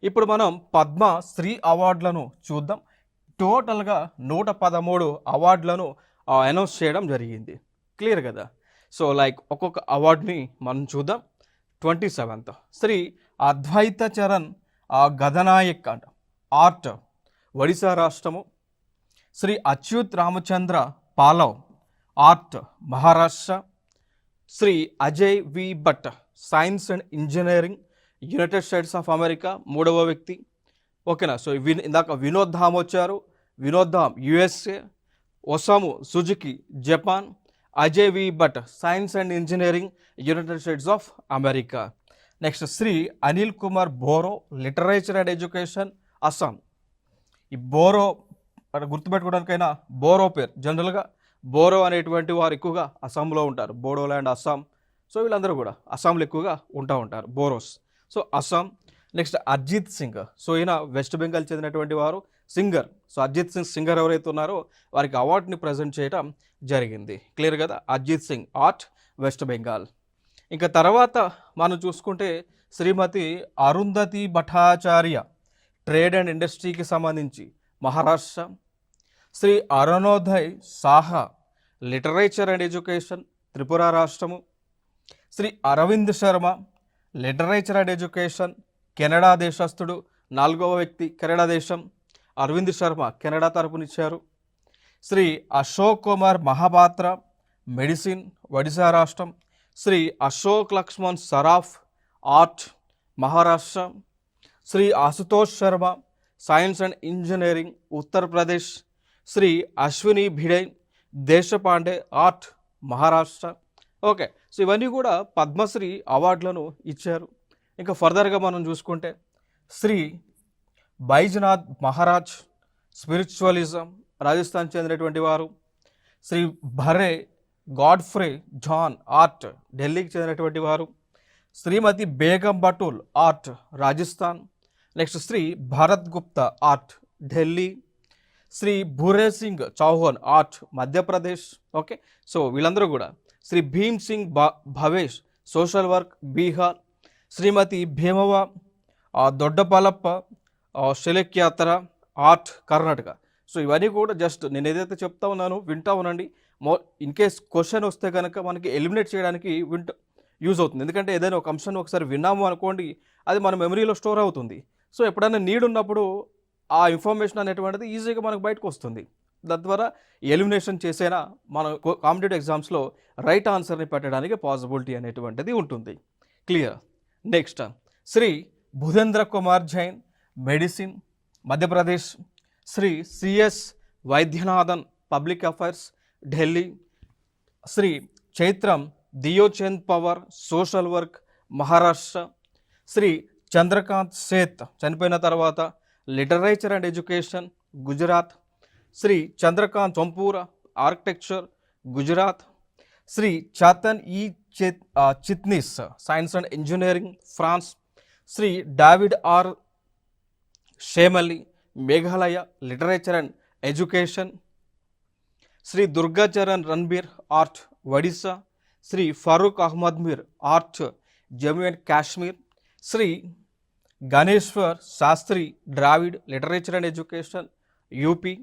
ఇప్పుడు మనం పద్మశ్రీ అవార్డులను చూద్దాం. టోటల్‌గా 113 అవార్డులను అనౌన్స్ చేయడం జరిగింది. క్లియర్ కదా! సో, ఒక్కొక్క అవార్డ్‌ని మనం చూద్దాం. 27th శ్రీ అద్వైత చరణ్ గదనాయక్ అంట, ఆర్ట్, ఒడిశా రాష్ట్రము. Shri Achyut Ramachandra Palav, art, Maharashtra. Shri Ajay V Bhat, science and engineering, United States of America, మూడవ వ్యక్తి. ఓకేనా? సో ఇందాక వినోద్ ధామ్ వచ్చారు. Vinod Dham USA. Osamu Suzuki Japan. Ajay V Bhat, science and engineering, United States of America. Next Shri Anil Kumar Boro, literature and education, Assam. ఈ బోరో గుర్తుపెట్టుకోవడానికైనా బోరో పేరు, జనరల్గా బోరో అనేటువంటి వారు ఎక్కువగా అస్సాంలో ఉంటారు. బోడోల్యాండ్, అస్సాం. సో వీళ్ళందరూ కూడా అస్సాంలో ఎక్కువగా ఉంటారు, Boros. So Assam. Next Arijit Singh. So ఈయన వెస్ట్ బెంగాల్ చెందినటువంటి వారు, singer. So Arijit Singh singer ఎవరైతే ఉన్నారో వారికి అవార్డుని ప్రజెంట్ చేయడం జరిగింది. క్లియర్ కదా? అర్జిత్ సింగ్, ఆర్ట్, వెస్ట్ బెంగాల్. ఇంకా తర్వాత మనం చూసుకుంటే శ్రీమతి అరుంధతి భట్టాచార్య, ట్రేడ్ అండ్ ఇండస్ట్రీకి సంబంధించి, Maharashtra. Shri Arunoday Saha, literature and education, Tripura రాష్ట్రము. Shri Arvind Sharma, literature and education, Canada దేశస్థుడు, 4వ వ్యక్తి, కెనడా దేశం. అరవింద్ శర్మ కెనడా తరపునిచ్చారు. శ్రీ అశోక్ కుమార్ మహాపాత్ర, మెడిసిన్, ఒడిశా రాష్ట్రం. Shri Ashok Laxman Saraf, art, Maharashtra. Shri Ashutosh Sharma, science and engineering, Uttar Pradesh. Shri Ashwini Bhide, Deshpande, art, Maharashtra. Okay. So ఇవన్నీ కూడా పద్మశ్రీ అవార్డులను ఇచ్చారు. ఇంకా ఫర్దర్గా మనం చూసుకుంటే శ్రీ బైజ్నాథ్ మహారాజ్, స్పిరిచువలిజం, రాజస్థాన్ చెందినటువంటి వారు. Shri Bhare Godfrey John, art, ఢిల్లీకి చెందినటువంటి వారు. Shrimati Begum Batool, art, Rajasthan. Next Shri Bharat Gupta, art, Delhi. Shri Bhure Singh Chauhan, art, Madhya Pradesh. Okay. So వీళ్ళందరూ కూడా. Shri Bhim Singh Bhavesh, social work, Bihar. Shrimati Bhimavva Doddabalappa, Shillekyathara, art, Karnataka. So ఇవన్నీ కూడా జస్ట్ నేను ఏదైతే చెప్తా ఉన్నానో వింటా ఉండండి. ఇన్ కేస్ క్వశ్చన్ వస్తే కనుక మనకి ఎలిమినేట్ చేయడానికి యూజ్ అవుతుంది. ఎందుకంటే ఏదైనా ఒక అంశాన్ని ఒకసారి విన్నాము అనుకోండి, అది మన మెమరీలో స్టోర్ అవుతుంది. సో ఎప్పుడైనా నీడ్ ఉన్నప్పుడు ఆ ఇన్ఫర్మేషన్ అనేటువంటిది ఈజీగా మనకు బయటకు వస్తుంది. తద్వారా ఎలిమినేషన్ చేసేనా మన కాంపిటేటివ్ ఎగ్జామ్స్లో రైట్ ఆన్సర్ని పెట్టడానికి పాసిబిలిటీ అనేటువంటిది ఉంటుంది. Clear? Next Shri Bhujendra Kumar Jain, medicine, Madhya Pradesh. Shri C S Vaidyanathan, public affairs, Delhi. Shri Chaitram Deochand Pawar, social work, Maharashtra. Shri Chandrakant Seth, చనిపోయిన తర్వాత, literature and education, Gujarat. Shri Chandrakant Sompura, architecture, Gujarat. Shri Chetan E Chitnis, science and engineering, France. Shri David R Syiemlieh, Meghalaya, literature and education. Shri Durga Charan Ranbir, art, Odisha. Shri Farooq Ahmad Mir, art, Jammu and Kashmir. Shri Ganeshwar Sastry, Dravid, literature and education, UP.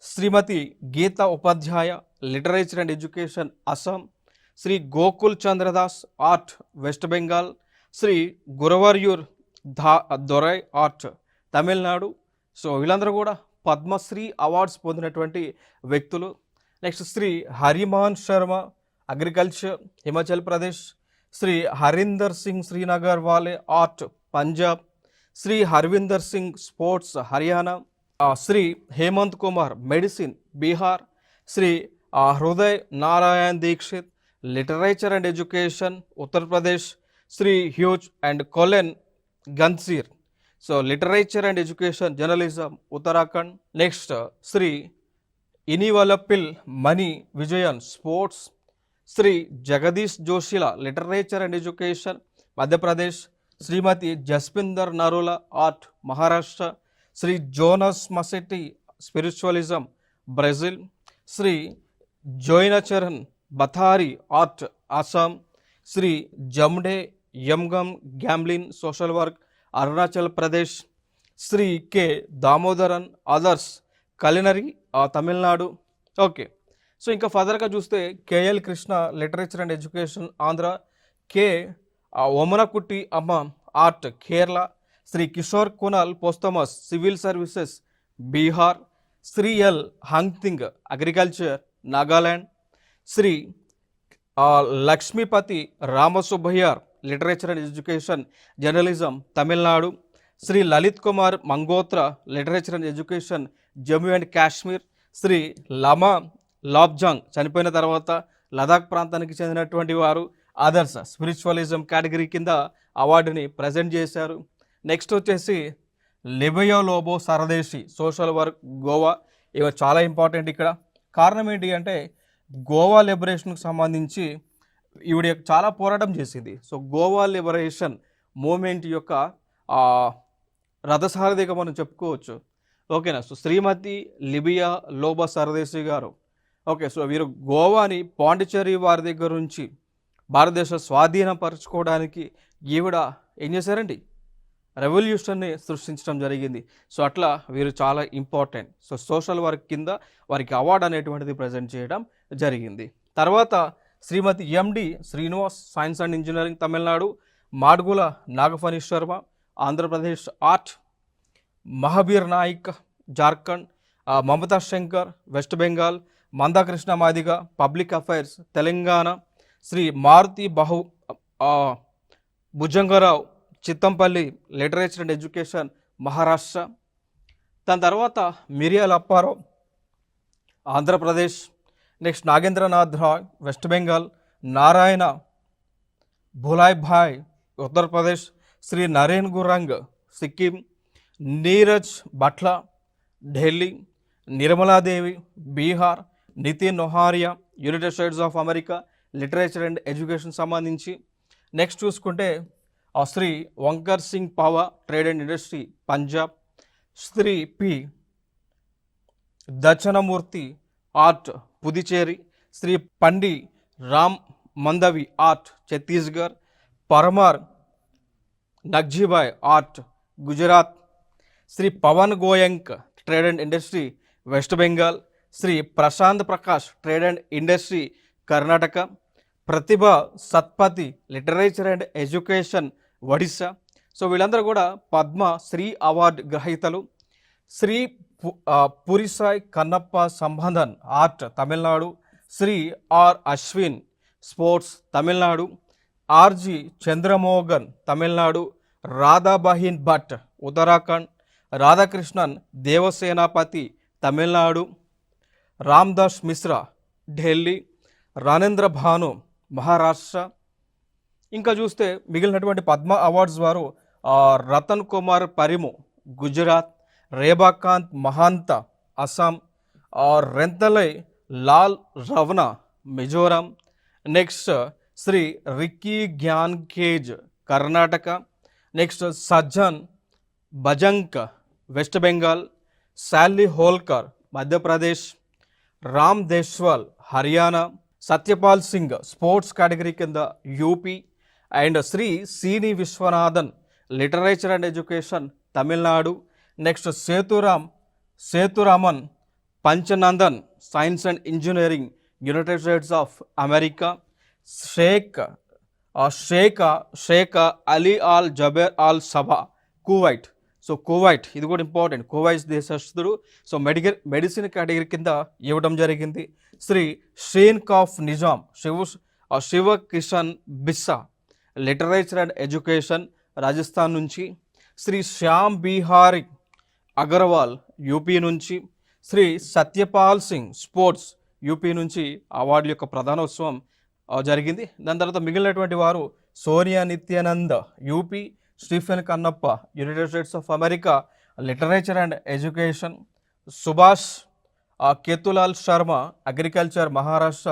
Shrimati Geeta Upadhyay, literature and education, Assam. Shri Gokul Chandradas, art, West Bengal. Shri Guruvayur Dorai, art, Tamil Nadu. So వీళ్ళందరూ కూడా Padma Shri awards పొందినటువంటి వ్యక్తులు. Next Shri Harimohan Sharma, agriculture, Himachal Pradesh. Shri Harinder Singh Srinagar Wale, art, Punjab. Shri Harvinder Singh, sports, Haryana. Shri Hemant Kumar, medicine, Bihar. Shri Hriday Narayan Dikshit, literature and education, Uttar Pradesh. Shri Hugh and Colleen Gantzer, so literature and education, journalism, Uttarakhand. Next Shri Inivalappil Mani Vijayan, sports. Shri Jagdish Joshila, literature and education, Madhya Pradesh. Shrimati Jaspinder Narula, art, Maharashtra. Shri Jonas Masetti, spiritualism, Brazil. Shri Joynacharan Bathari, art, Assam. Shri Jumde Yomgam Gamlin, social work, Arunachal Pradesh. Shri K Damodaran others culinary Tamil Nadu. Okay, so ఇంకా ఫర్దర్గా చూస్తే K L Krishna literature and education Andhra. K Omanakutty Amma art Kerala. Shri Kishore Kunal posthumous civil services Bihar. Shri L Hangthing agriculture Nagaland. Shri Lakshmipathy Ramasubbaiyer literature and education journalism Tamil Nadu. Shri Lalit Kumar Mangotra literature and education Jammu and Kashmir. Shri Lama Lobzang చనిపోయిన తర్వాత లదాఖ్ ప్రాంతానికి చెందినటువంటి వారు others spiritualism category కింద అవార్డుని ప్రజెంట్ చేశారు. నెక్స్ట్ వచ్చేసి లిబయో లోబో సరదేశి సోషల్ వర్క్ గోవా. ఇవి చాలా ఇంపార్టెంట్ ఇక్కడ. కారణం ఏంటి అంటే గోవా లిబరేషన్కి సంబంధించి ఈవిడ చాలా పోరాటం చేసింది. సో గోవా లిబరేషన్ మూమెంట్ యొక్క రథసారథిగా మనం చెప్పుకోవచ్చు. ఓకేనా. సో శ్రీమతి లిబియా లోబో సరదేశి గారు. ఓకే, సో వీరు గోవాని పాండిచ్చేరి వారి దగ్గర నుంచి భారతదేశ స్వాధీనపరచుకోవడానికి ఈవిడ ఏం చేశారండి, రెవల్యూషన్ని సృష్టించడం జరిగింది. సో అట్లా వీరు చాలా ఇంపార్టెంట్. సో సోషల్ వర్క్ కింద వారికి అవార్డు అనేటువంటిది ప్రజెంట్ చేయడం జరిగింది. తర్వాత Shrimati M D Srinivas science and engineering Tamil Nadu. Madugula Nagaphani Sharma Andhra Pradesh art. Mahabir Nayak Jharkhand. Mamata Shankar West Bengal. Manda Krishna Madiga public affairs Telangana. Shri Maruti Bhujangarao Chitampalli literature and education Maharashtra. దాని తర్వాత Miriyala Apparao Andhra Pradesh. Next Nagendra Nath Roy West Bengal. Narayana Bhulabhai Uttar Pradesh. Shri Naren Gurung Sikkim. Neeraj Bhatla Delhi. Nirmala Devi Bihar. Nitin Nohria United States of America literature and education సంబంధించి. నెక్స్ట్ చూసుకుంటే Shri Onkar Singh Pahwa trade and industry Punjab. Shri P Dakshinamurthy art Puducherry. Shri Pandi Ram Mandavi art Chhattisgarh. Parmar Nagjibhai art Gujarat. Shri Pawan Goenka trade and industry West Bengal. Shri Prashant Prakash trade and industry Karnataka. Pratibha Satpathy literature and education Odisha. So వీళ్ళందరూ కూడా Padma Shri award గ్రహీతలు. Shri Purisai Kannappa Sambandan art Tamil Nadu. Shri R Ashwin sports Tamil Nadu. R G Chandramohan Tamil Nadu. Radhabahin Bhatt Uttarakhand. Radhakrishnan Devasenapathy Tamil Nadu. Ramdas Mishra Delhi. రానేంద్ర Bhanu Maharashtra. ఇంకా చూస్తే మిగిలినటువంటి Padma awards వారు Ratan Kumar పరిము Gujarat. రేబాకాంత్ మహాంత Assam. Rentlei Lal Rawna Mizoram. Next Shri Ricky Gyan Kej Karnataka. Next Sajjan Bhajanka West Bengal. Sally Holkar Madhya Pradesh. Ram Deshwal Haryana. Satyapal Singh sports category కింద UP. And Shri Seeni Viswanathan literature and education Tamil Nadu. Next Sethuraman Panchanathan science and engineering United States of America. Sheikh Ali Al Jaber Al Sabah Kuwait. So Kuwait ఇది కూడా important. Kuwait దేశస్థుడు. So medicine category కింద ఇవ్వడం జరిగింది. Shri Sheen Kaaf Nizam Shiva Kishan Bissa literature and education Rajasthan నుంచి. Shri Shyam Bihari Agarwal UP నుంచి. Shri Satyapal Singh sports UP నుంచి award యొక్క ప్రధానోత్సవం జరిగింది. దాని తర్వాత మిగిలినటువంటి వారు Sonia Nityanand UP. Stephen Knapp United States of America literature and education. Subhash Khetulal Sharma agriculture Maharashtra.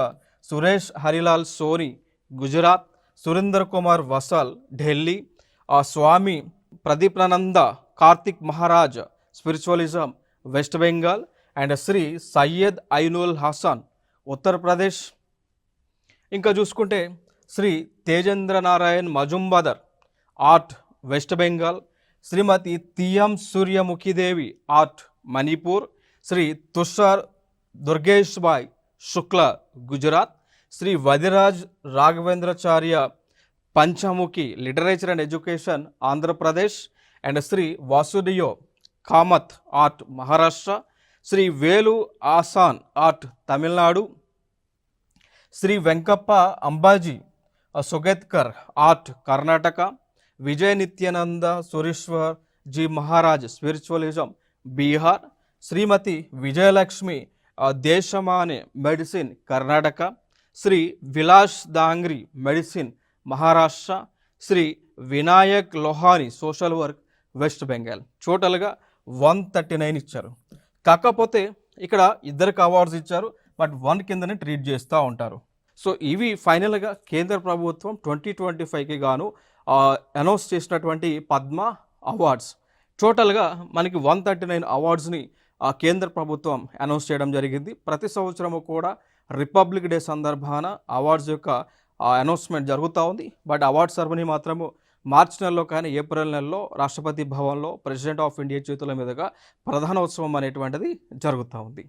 Suresh Harilal Soni Gujarat. Surinder Kumar Vasal Delhi. Swami Pradiptananda Kartik Maharaj spiritualism West Bengal. And Shri Syed Ainul Hasan Uttar Pradesh. ఇంకా చూసుకుంటే Shri Tejendra Narayan Majumdar art West Bengal. Shrimati Thiyam Suryamukhi Devi art Manipur, Shri Tushar Durgeshbhai Shukla Gujarat, Shri Vadiraj Raghavendracharya Panchamukhi literature and education Andhra Pradesh, and Shri Vasudeo Kamath art Maharashtra, Shri Velu Aasaan art Tamil Nadu, Shri Venkappa Ambaji Sugatekar art Karnataka, Vijay Nityananda Sureshwar ji Maharaj spiritualism Bihar, Shrimati Vijayalakshmi Deshamane medicine Karnataka, Shri Vilas Dangre medicine Maharashtra, Shri Vinayak Lohani social work West Bengal. టోటల్గా 139 ఇచ్చారు. కాకపోతే ఇక్కడ ఇద్దరికి అవార్డ్స్ ఇచ్చారు, బట్ 1 కిందనే ట్రీట్ చేస్తూ ఉంటారు. సో ఇవి ఫైనల్గా కేంద్ర ప్రభుత్వం 2025కి గాను అనౌన్స్ చేసినటువంటి పద్మ అవార్డ్స్. టోటల్గా మనకి 139 అవార్డ్స్ని కేంద్ర ప్రభుత్వం అనౌన్స్ చేయడం జరిగింది. ప్రతి సంవత్సరము కూడా రిపబ్లిక్ డే సందర్భాన అవార్డ్స్ యొక్క అనౌన్స్మెంట్ జరుగుతూ ఉంది. బట్ అవార్డ్ సెరమనీ మాత్రము మార్చి నెలలో కానీ ఏప్రిల్ నెలలో రాష్ట్రపతి భవన్లో ప్రెసిడెంట్ ఆఫ్ ఇండియా చేతుల మీదుగా ప్రధానోత్సవం అనేటువంటిది జరుగుతూ ఉంది.